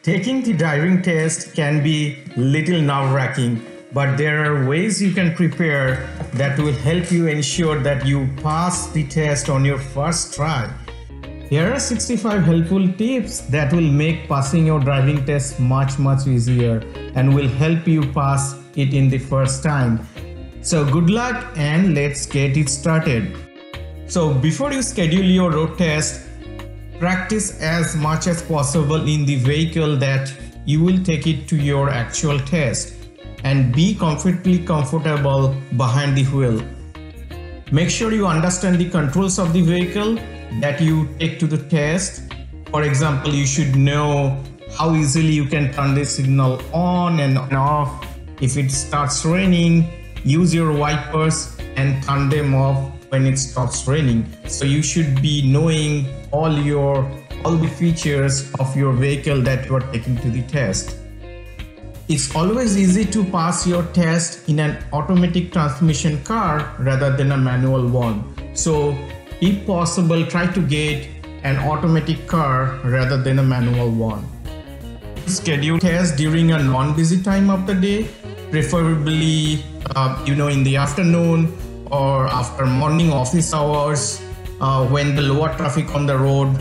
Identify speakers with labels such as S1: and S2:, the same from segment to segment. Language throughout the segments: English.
S1: Taking the driving test can be little nerve-wracking, but there are ways you can prepare that will help you ensure that you pass the test on your first try. Here are 65 helpful tips that will make passing your driving test much easier and will help you pass it in the first time. So good luck and let's get it started. So before you schedule your road test, practice as much as possible in the vehicle that you will take it to your actual test and be comfortable behind the wheel. Make sure you understand the controls of the vehicle that you take to the test. For example, you should know how easily you can turn the signal on and off. If it starts raining, use your wipers and turn them off when it stops raining. So you should be knowing all the features of your vehicle that you are taking to the test. It's always easy to pass your test in an automatic transmission car rather than a manual one. So if possible, try to get an automatic car rather than a manual one. Schedule tests during a non-busy time of the day, preferably in the afternoon or after morning office hours when the lower traffic on the road.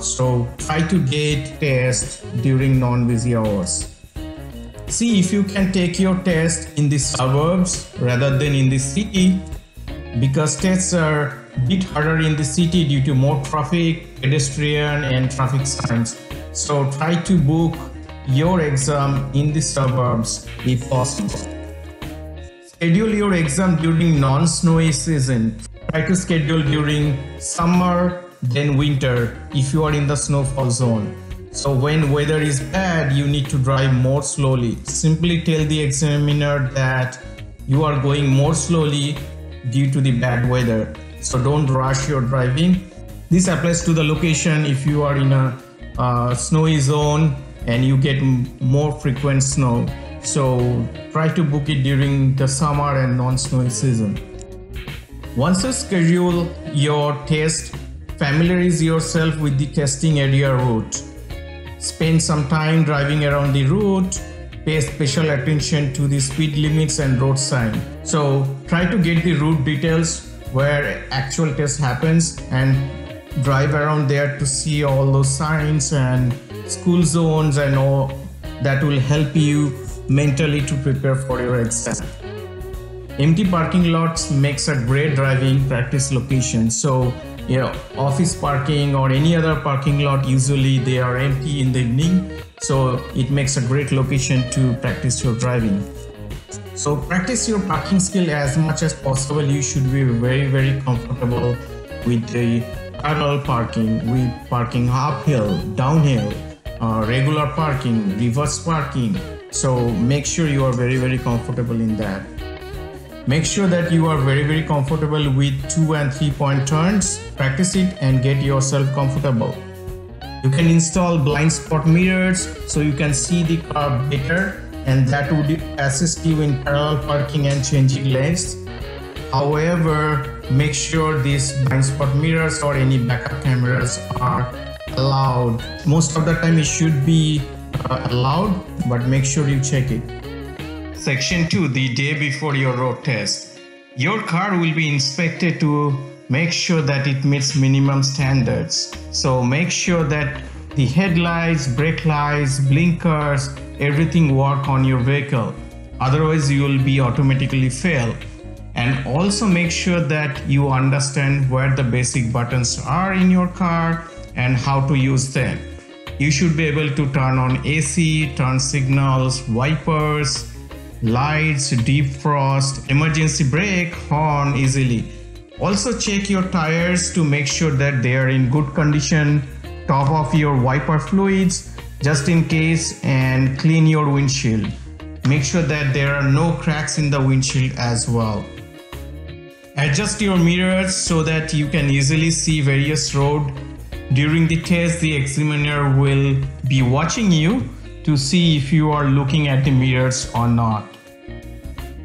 S1: So try to get tests during non-busy hours. See if you can take your test in the suburbs rather than in the city, because tests are a bit harder in the city due to more traffic, pedestrian and traffic signs. So try to book your exam in the suburbs if possible. Schedule your exam during non-snowy season. Try to schedule during summer then winter if you are in the snowfall zone. So when weather is bad, you need to drive more slowly. Simply tell the examiner that you are going more slowly due to the bad weather. So don't rush your driving. This applies to the location if you are in a snowy zone and you get more frequent snow. So try to book it during the summer and non-snowy season. Once you schedule your test, familiarize yourself with the testing area route. Spend some time driving around the route. Pay special attention to the speed limits and road sign. So try to get the route details where actual test happens and drive around there to see all those signs and school zones and all that will help you mentally to prepare for your exam. Empty parking lots makes a great driving practice location. So office parking or any other parking lot, usually they are empty in the evening. So it makes a great location to practice your driving. So practice your parking skill as much as possible. You should be very comfortable with the parallel parking, with parking uphill, downhill, regular parking, reverse parking. So make sure you are very comfortable in that. Make sure that you are very comfortable with 2 and 3 point turns. Practice it and get yourself comfortable. You can install blind spot mirrors so you can see the car better, and that would assist you in parallel parking and changing lanes. However, make sure these blind spot mirrors or any backup cameras are allowed. Most of the time it should be allowed, but make sure you check it. Section 2, the day before your road test. Your car will be inspected to make sure that it meets minimum standards. So make sure that the headlights, brake lights, blinkers, everything work on your vehicle. Otherwise you will be automatically fail. And also make sure that you understand where the basic buttons are in your car and how to use them. You should be able to turn on AC, turn signals, wipers, lights, defrost, emergency brake, horn easily. Also check your tires to make sure that they are in good condition. Top off your wiper fluids just in case and clean your windshield. Make sure that there are no cracks in the windshield as well. Adjust your mirrors so that you can easily see various roads. During the test, the examiner will be watching you to see if you are looking at the mirrors or not.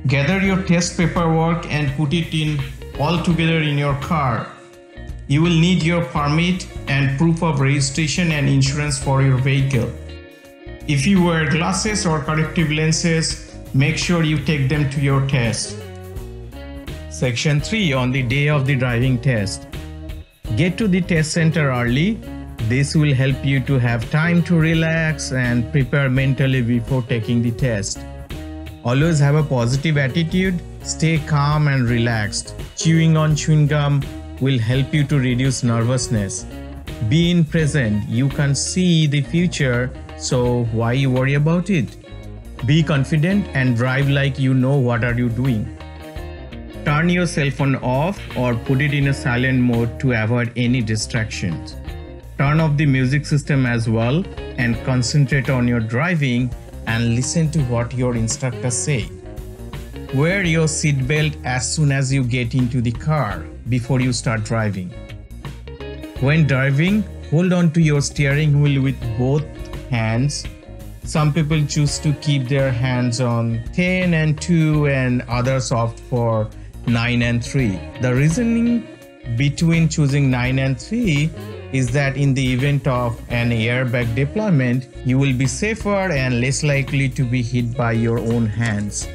S1: Gather your test paperwork and put it all together in your car. You will need your permit and proof of registration and insurance for your vehicle. If you wear glasses or corrective lenses, make sure you take them to your test. Section 3 on the day of the driving test. Get to the test center early. This will help you to have time to relax and prepare mentally before taking the test. Always have a positive attitude, stay calm and relaxed. Chewing on chewing gum will help you to reduce nervousness. Be in present, you can see the future, so why you worry about it? Be confident and drive like you know what are you doing. Turn your cell phone off or put it in a silent mode to avoid any distractions. Turn off the music system as well and concentrate on your driving and listen to what your instructor say. Wear your seatbelt as soon as you get into the car before you start driving. When driving, hold on to your steering wheel with both hands. Some people choose to keep their hands on 10 and 2 and others opt for 9 and 3. The reasoning between choosing 9 and 3 is that in the event of an airbag deployment, you will be safer and less likely to be hit by your own hands.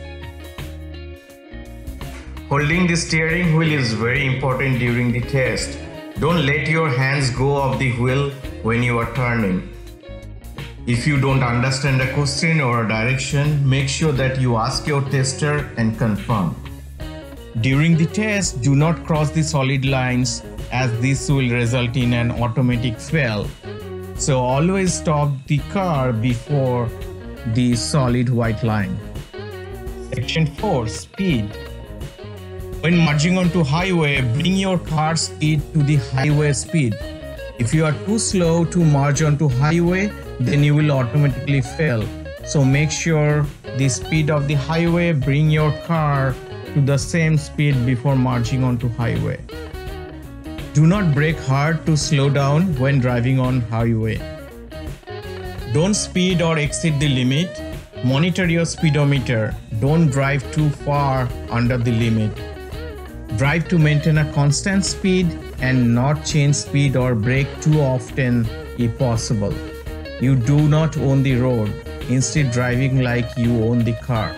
S1: Holding the steering wheel is very important during the test. Don't let your hands go off the wheel when you are turning. If you don't understand a question or a direction, make sure that you ask your tester and confirm. During the test, do not cross the solid lines as this will result in an automatic fail. So always stop the car before the solid white line. Section 4. Speed. When merging onto highway, bring your car speed to the highway speed. If you are too slow to merge onto highway, then you will automatically fail. So make sure the speed of the highway, bring your car to the same speed before merging onto highway. Do not brake hard to slow down when driving on highway. Don't speed or exceed the limit. Monitor your speedometer. Don't drive too far under the limit. Drive to maintain a constant speed and not change speed or brake too often if possible. You do not own the road, instead driving like you own the car.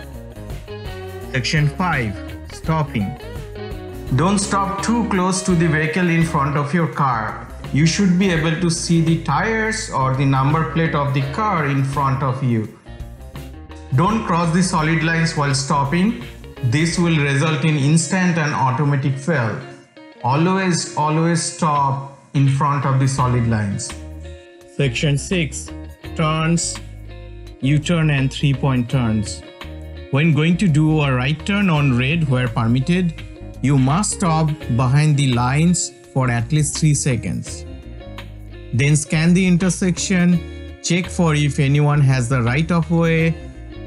S1: Section 5. Stopping. Don't stop too close to the vehicle in front of your car. You should be able to see the tires or the number plate of the car in front of you. Don't cross the solid lines while stopping. This will result in instant and automatic fail. Always stop in front of the solid lines. Section 6. Turns, U-turn and 3-point turns. When going to do a right turn on red where permitted, you must stop behind the lines for at least 3 seconds. Then scan the intersection, check for if anyone has the right of way,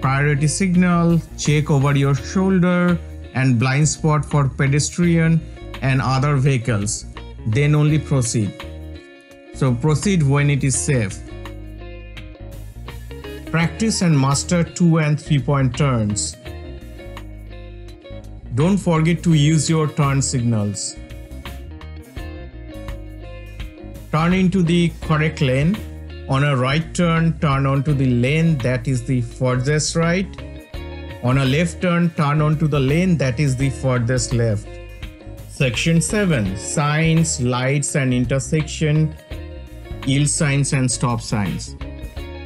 S1: priority signal, check over your shoulder and blind spot for pedestrian and other vehicles. Then only proceed. So proceed when it is safe. Practice and master 2 and 3-point turns. Don't forget to use your turn signals. Turn into the correct lane. On a right turn, turn onto the lane that is the furthest right. On a left turn, turn onto the lane that is the furthest left. Section 7. Signs, lights and intersection, yield signs and stop signs.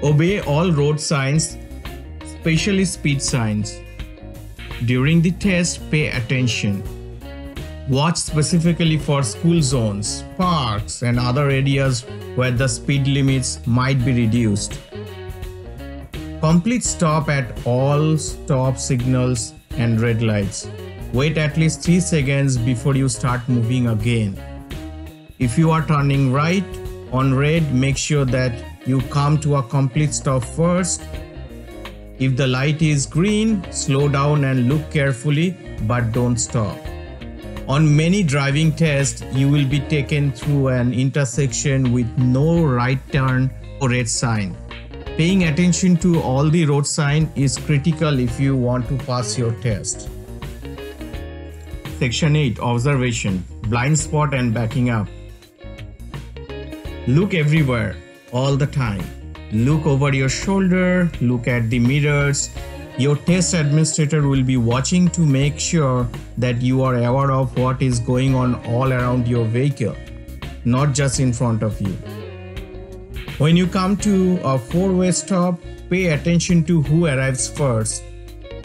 S1: Obey all road signs, especially speed signs. During the test, pay attention. Watch specifically for school zones, parks and other areas where the speed limits might be reduced. Complete stop at all stop signals and red lights. Wait at least 3 seconds before you start moving again. If you are turning right on red, make sure that you come to a complete stop first. If the light is green, slow down and look carefully, but don't stop. On many driving tests, you will be taken through an intersection with no right turn or red sign. Paying attention to all the road sign is critical if you want to pass your test. Section 8. Observation, blind spot and backing up. Look everywhere, all the time. Look over your shoulder, look at the mirrors. Your test administrator will be watching to make sure that you are aware of what is going on all around your vehicle, not just in front of you. When you come to a four-way stop, pay attention to who arrives first.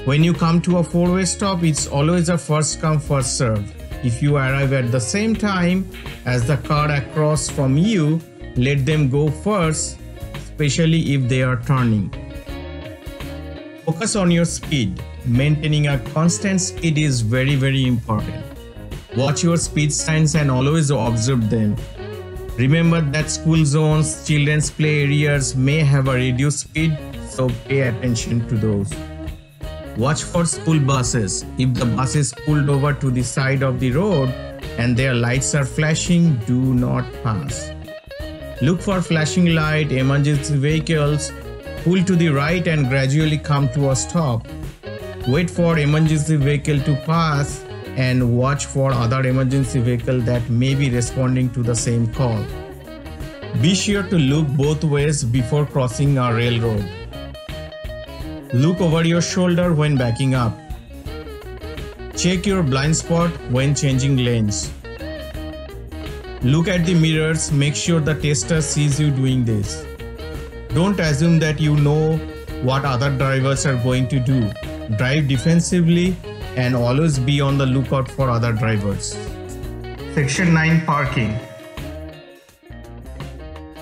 S1: When you come to a four-way stop, it's always a first come first serve. If you arrive at the same time as the car across from you, let them go first, especially if they are turning. Focus on your speed. Maintaining a constant speed is very important. Watch your speed signs and always observe them. Remember that school zones, children's play areas may have a reduced speed, so pay attention to those. Watch for school buses. If the bus is pulled over to the side of the road and their lights are flashing, do not pass. Look for flashing light, emergency vehicles. Pull to the right and gradually come to a stop. Wait for emergency vehicle to pass and watch for other emergency vehicle that may be responding to the same call. Be sure to look both ways before crossing a railroad. Look over your shoulder when backing up. Check your blind spot when changing lanes. Look at the mirrors, make sure the tester sees you doing this. Don't assume that you know what other drivers are going to do. Drive defensively and always be on the lookout for other drivers. Section 9, Parking.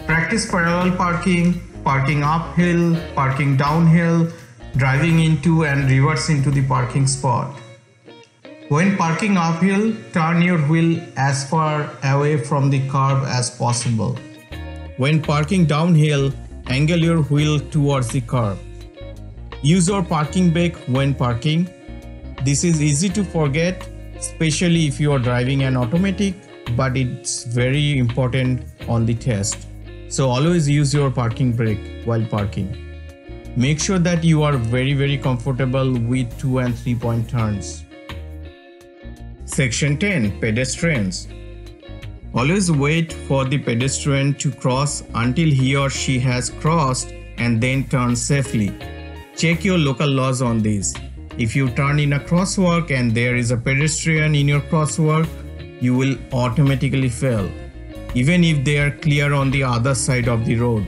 S1: Practice parallel parking, parking uphill, parking downhill, driving into and reverse into the parking spot. When parking uphill, turn your wheel as far away from the curb as possible. When parking downhill, angle your wheel towards the curb. Use your parking brake when parking. This is easy to forget, especially if you are driving an automatic, but it's very important on the test. So always use your parking brake while parking. Make sure that you are very comfortable with 2 and 3 point turns. Section 10, Pedestrians. Always wait for the pedestrian to cross until he or she has crossed and then turn safely. Check your local laws on this. If you turn in a crosswalk and there is a pedestrian in your crosswalk, you will automatically fail, even if they are clear on the other side of the road.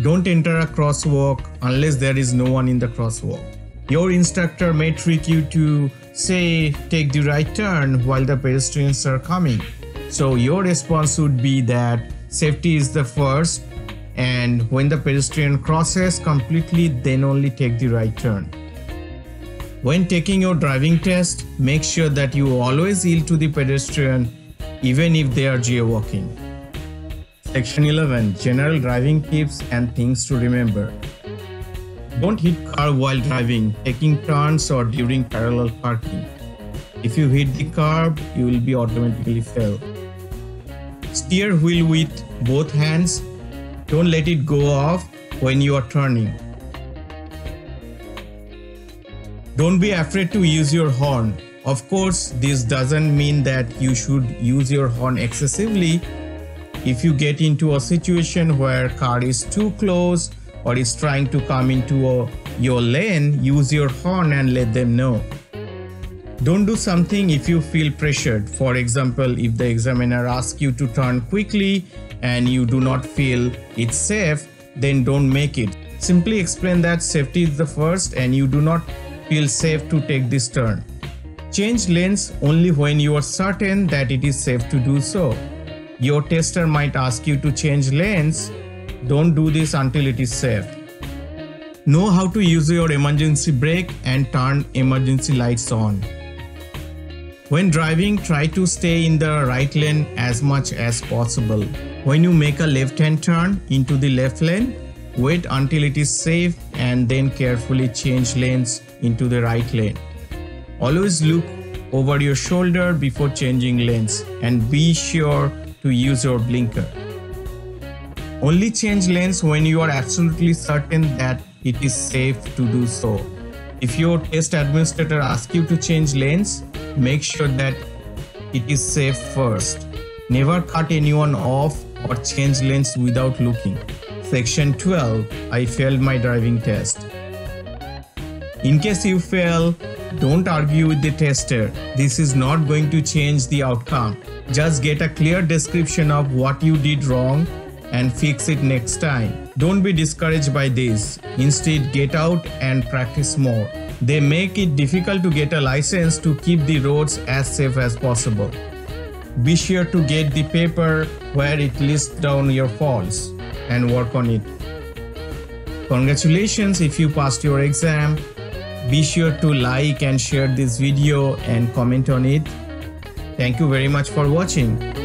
S1: Don't enter a crosswalk unless there is no one in the crosswalk. Your instructor may trick you to say take the right turn while the pedestrians are coming. So your response would be that safety is the first, and when the pedestrian crosses completely, then only take the right turn. When taking your driving test, make sure that you always yield to the pedestrian even if they are jaywalking. Section 11, General Driving Tips and Things to Remember. Don't hit curb while driving, taking turns or during parallel parking. If you hit the curb, you will be automatically fail. Steer wheel with both hands. Don't let it go off when you are turning. Don't be afraid to use your horn. Of course, this doesn't mean that you should use your horn excessively. If you get into a situation where car is too close or is trying to come into your lane, use your horn and let them know. Don't do something if you feel pressured. For example, if the examiner asks you to turn quickly and you do not feel it's safe, then don't make it. Simply explain that safety is the first and you do not feel safe to take this turn. Change lanes only when you are certain that it is safe to do so. Your tester might ask you to change lanes. Don't do this until it is safe. Know how to use your emergency brake and turn emergency lights on. When driving, try to stay in the right lane as much as possible. When you make a left-hand turn into the left lane, wait until it is safe and then carefully change lanes into the right lane. Always look over your shoulder before changing lanes and be sure to use your blinker. Only change lanes when you are absolutely certain that it is safe to do so. If your test administrator asks you to change lanes, make sure that it is safe first. Never cut anyone off or change lanes without looking. Section 12, I failed my driving test. In case you fail, don't argue with the tester. This is not going to change the outcome. Just get a clear description of what you did wrong and fix it next time. Don't be discouraged by this. Instead, get out and practice more. They make it difficult to get a license to keep the roads as safe as possible. Be sure to get the paper where it lists down your faults and work on it. Congratulations if you passed your exam. Be sure to like and share this video and comment on it. Thank you very much for watching.